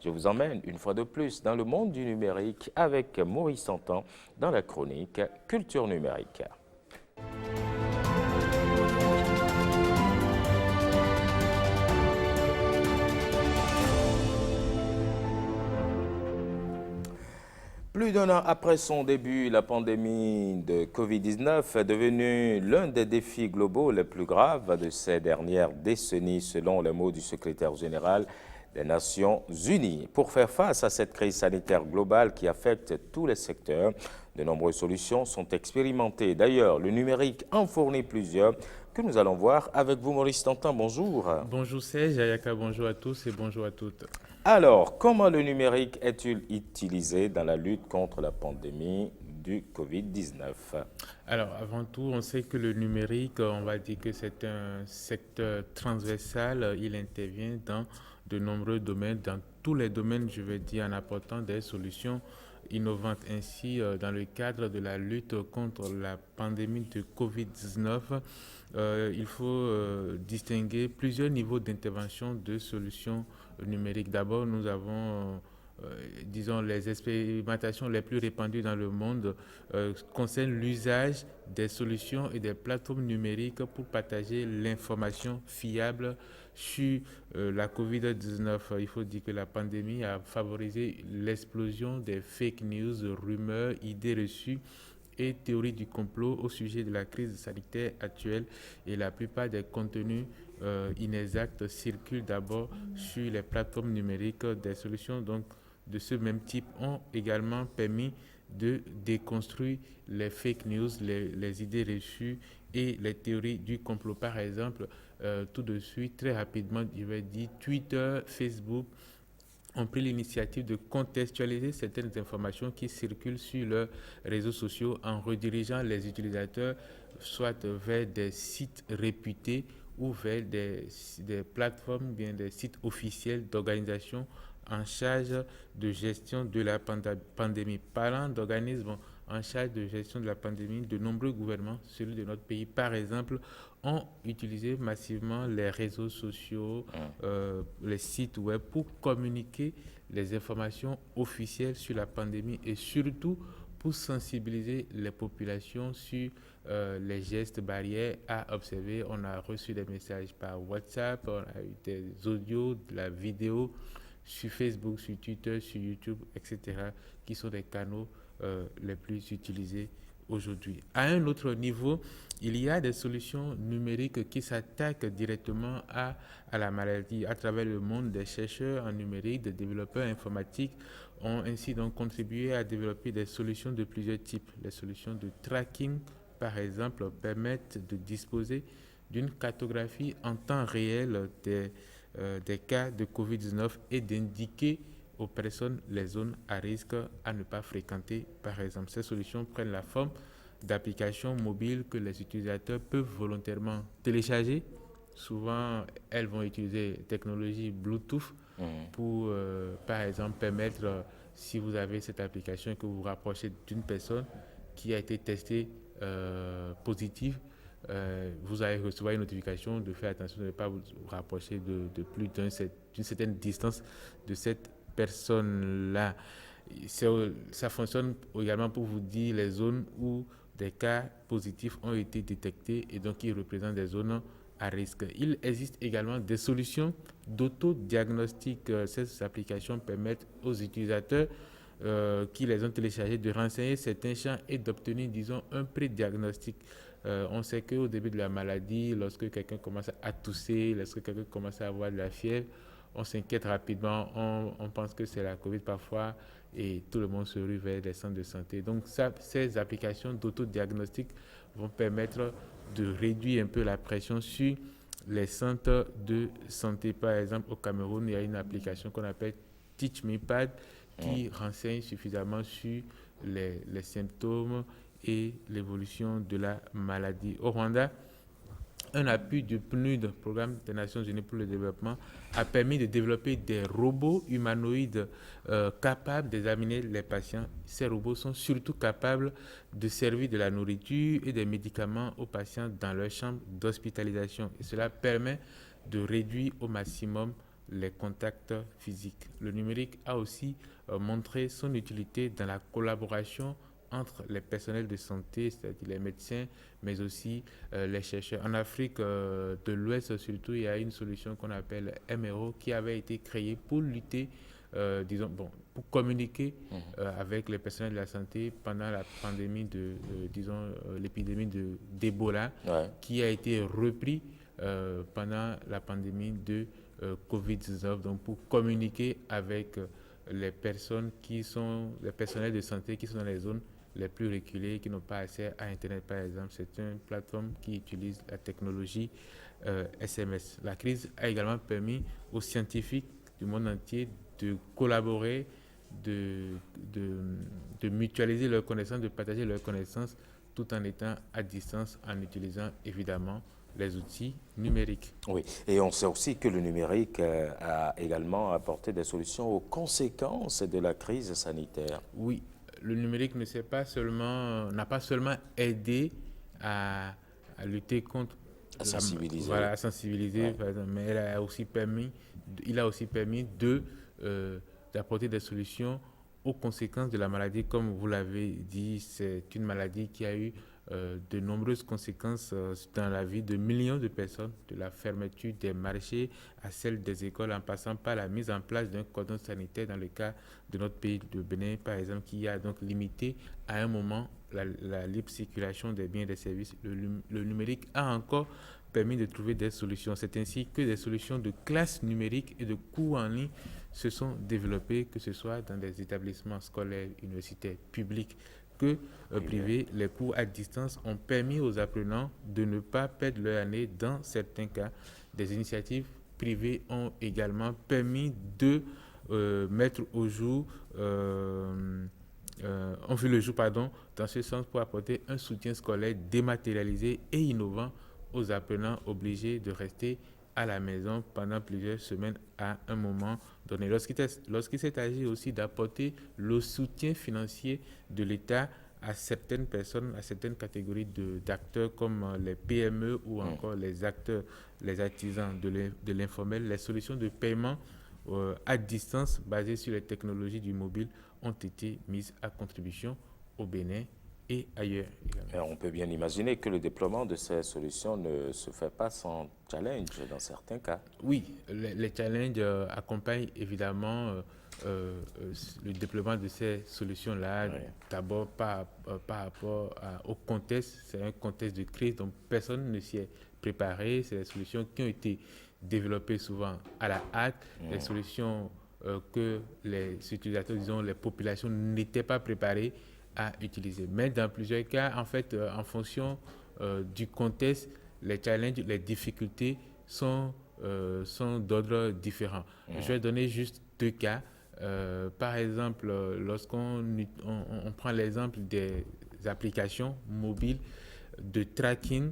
Je vous emmène une fois de plus dans le monde du numérique avec Maurice Santan dans la chronique Culture numérique. Plus d'un an après son début, la pandémie de Covid-19 est devenue l'un des défis globaux les plus graves de ces dernières décennies, selon les mots du secrétaire général des Nations Unies. Pour faire face à cette crise sanitaire globale qui affecte tous les secteurs, de nombreuses solutions sont expérimentées. D'ailleurs, le numérique en fournit plusieurs que nous allons voir avec vous, Maurice Tantin. Bonjour. Bonjour Serge, Ayaka, bonjour à tous et bonjour à toutes. Alors, comment le numérique est-il utilisé dans la lutte contre la pandémie du Covid-19? Alors, avant tout, on sait que le numérique, on va dire que c'est un secteur transversal. Il intervient dans de nombreux domaines, dans tous les domaines, je veux dire, en apportant des solutions innovantes. Ainsi, dans le cadre de la lutte contre la pandémie de Covid-19, il faut distinguer plusieurs niveaux d'intervention de solutions numériques. D'abord, nous avons disons, les expérimentations les plus répandues dans le monde concernent l'usage des solutions et des plateformes numériques pour partager l'information fiable sur la COVID-19. Il faut dire que la pandémie a favorisé l'explosion des fake news, rumeurs, idées reçues et théories du complot au sujet de la crise sanitaire actuelle, et la plupart des contenus inexacts circulent d'abord sur les plateformes numériques. Des solutions donc de ce même type ont également permis de déconstruire les fake news, les idées reçues et les théories du complot. Par exemple, tout de suite, très rapidement, je vais dire Twitter, Facebook ont pris l'initiative de contextualiser certaines informations qui circulent sur leurs réseaux sociaux en redirigeant les utilisateurs soit vers des sites réputés ou vers des plateformes, bien des sites officiels d'organisations en charge de gestion de la pandémie. Parlant d'organismes en charge de gestion de la pandémie, de nombreux gouvernements, celui de notre pays par exemple, ont utilisé massivement les réseaux sociaux, les sites web pour communiquer les informations officielles sur la pandémie et surtout pour sensibiliser les populations sur les gestes barrières à observer. On a reçu des messages par WhatsApp, on a eu des audios, de la vidéo sur Facebook, sur Twitter, sur YouTube, etc., qui sont des canaux les plus utilisés aujourd'hui. À un autre niveau, il y a des solutions numériques qui s'attaquent directement à la maladie. À travers le monde, des chercheurs en numérique, des développeurs informatiques ont ainsi donc contribué à développer des solutions de plusieurs types. Les solutions de tracking, par exemple, permettent de disposer d'une cartographie en temps réel des cas de COVID-19 et d'indiquer aux personnes les zones à risque à ne pas fréquenter, par exemple. Ces solutions prennent la forme d'applications mobiles que les utilisateurs peuvent volontairement télécharger. Souvent, elles vont utiliser technologie Bluetooth pour, par exemple, permettre, si vous avez cette application, que vous vous rapprochez d'une personne qui a été testée positive, vous allez recevoir une notification de faire attention de ne pas vous rapprocher de plus d'une certaine distance de cette personne-là. Ça fonctionne également pour vous dire les zones où des cas positifs ont été détectés et donc ils représentent des zones à risque. Il existe également des solutions d'autodiagnostic. Ces applications permettent aux utilisateurs qui les ont téléchargés de renseigner certains champs et d'obtenir, disons, un pré-diagnostic. On sait qu'au début de la maladie, lorsque quelqu'un commence à tousser, lorsque quelqu'un commence à avoir de la fièvre, on s'inquiète rapidement, on pense que c'est la COVID parfois et tout le monde se rue vers les centres de santé. Donc ces applications d'autodiagnostic vont permettre de réduire un peu la pression sur les centres de santé. Par exemple, au Cameroun, il y a une application qu'on appelle TeachMePad qui renseigne suffisamment sur les symptômes et l'évolution de la maladie. Au Rwanda, un appui du PNUD, Programme des Nations Unies pour le développement, a permis de développer des robots humanoïdes capables d'examiner les patients. Ces robots sont surtout capables de servir de la nourriture et des médicaments aux patients dans leur chambre d'hospitalisation. Et cela permet de réduire au maximum les contacts physiques. Le numérique a aussi montré son utilité dans la collaboration entre les personnels de santé, c'est-à-dire les médecins, mais aussi les chercheurs. En Afrique de l'Ouest, surtout, il y a une solution qu'on appelle MRO qui avait été créée pour lutter, disons, bon, pour communiquer avec les personnels de la santé pendant la pandémie l'épidémie d'Ebola, Ouais. qui a été repris pendant la pandémie de Covid-19, donc pour communiquer avec les personnes qui sont, les personnels de santé qui sont dans les zones les plus reculées, qui n'ont pas accès à Internet, par exemple. C'est une plateforme qui utilise la technologie SMS. La crise a également permis aux scientifiques du monde entier de collaborer, de, de, de mutualiser leurs connaissances, de partager leurs connaissances tout en étant à distance, en utilisant évidemment les outils numériques. Oui, et on sait aussi que le numérique a également apporté des solutions aux conséquences de la crise sanitaire. Oui, le numérique n'a pas seulement aidé à, à lutter contre À sensibiliser. voilà, à sensibiliser, Ouais. par exemple, mais il a aussi permis d'apporter des solutions aux conséquences de la maladie. Comme vous l'avez dit, c'est une maladie qui a eu de nombreuses conséquences dans la vie de millions de personnes, de la fermeture des marchés à celle des écoles, en passant par la mise en place d'un cordon sanitaire dans le cas de notre pays de Bénin, par exemple, qui a donc limité à un moment la libre circulation des biens et des services. Le numérique a encore permis de trouver des solutions. C'est ainsi que des solutions de classe numérique et de cours en ligne se sont développées, que ce soit dans des établissements scolaires, universitaires, publics que privés. Les cours à distance ont permis aux apprenants de ne pas perdre leur année dans certains cas. Des initiatives privées ont également permis de mettre au jour ont vu le jour, pardon, dans ce sens pour apporter un soutien scolaire dématérialisé et innovant aux apprenants obligés de rester à la maison pendant plusieurs semaines à un moment donné. Lorsqu'il s'est agi aussi d'apporter le soutien financier de l'État à certaines personnes, à certaines catégories d'acteurs comme les PME ou encore les acteurs, les artisans de l'informel, les solutions de paiement à distance basées sur les technologies du mobile ont été mises à contribution au Bénin et ailleurs Et également. on peut bien imaginer que le déploiement de ces solutions ne se fait pas sans challenge dans certains cas. Oui, les challenges accompagnent évidemment le déploiement de ces solutions-là, Oui. d'abord par rapport au contexte. C'est un contexte de crise, donc personne ne s'y est préparé. C'est des solutions qui ont été développées souvent à la hâte, des solutions que les utilisateurs, disons les populations, n'étaient pas préparées à utiliser. Mais dans plusieurs cas, en fait, en fonction du contexte, les challenges, les difficultés sont d'ordre différent. Je vais donner juste deux cas. Par exemple, lorsqu'on on prend l'exemple des applications mobiles de tracking,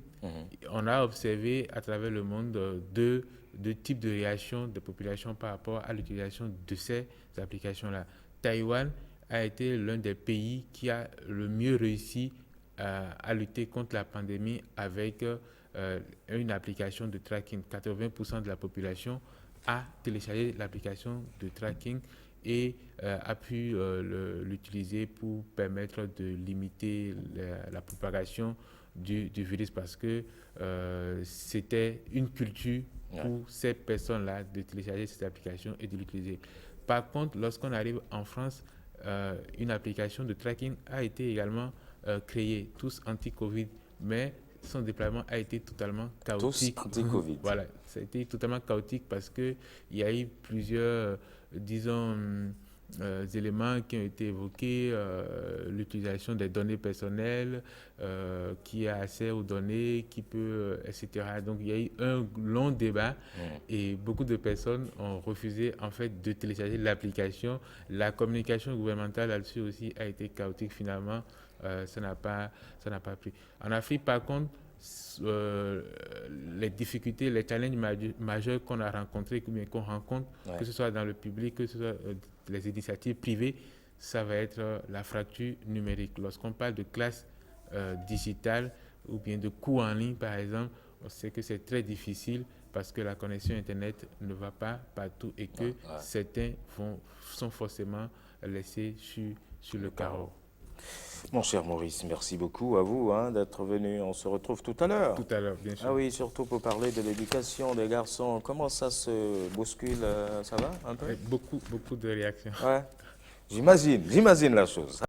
on a observé à travers le monde deux types de réactions des populations par rapport à l'utilisation de ces applications-là. Taïwan a été l'un des pays qui a le mieux réussi à lutter contre la pandémie avec une application de tracking. 80% de la population a téléchargé l'application de tracking et a pu l'utiliser pour permettre de limiter la propagation du virus parce que c'était une culture pour ces personnes-là de télécharger cette application et de l'utiliser. Par contre, lorsqu'on arrive en France, une application de tracking a été également créée, tous anti-Covid, mais son déploiement a été totalement Tous chaotique. anti-Covid. Voilà, ça a été totalement chaotique parce qu'il y a eu plusieurs, disons, éléments qui ont été évoqués, l'utilisation des données personnelles, qui a accès aux données, qui peut, etc. Donc il y a eu un long débat et beaucoup de personnes ont refusé en fait de télécharger l'application. La communication gouvernementale là-dessus aussi a été chaotique finalement. Ça n'a pas pris. En Afrique, par contre, euh, les difficultés, les challenges majeurs qu'on a rencontrés, qu'on rencontre, que ce soit dans le public, que ce soit les initiatives privées, ça va être la fracture numérique. Lorsqu'on parle de classe digitale ou bien de cours en ligne, par exemple, on sait que c'est très difficile parce que la connexion Internet ne va pas partout et que certains sont forcément laissés sur le carreau. Mon cher Maurice, merci beaucoup à vous d'être venu. On se retrouve tout à l'heure. Tout à l'heure, bien sûr. Ah oui, surtout pour parler de l'éducation des garçons. Comment ça se bouscule, ça va un peu? Beaucoup de réactions. Ouais, j'imagine la chose.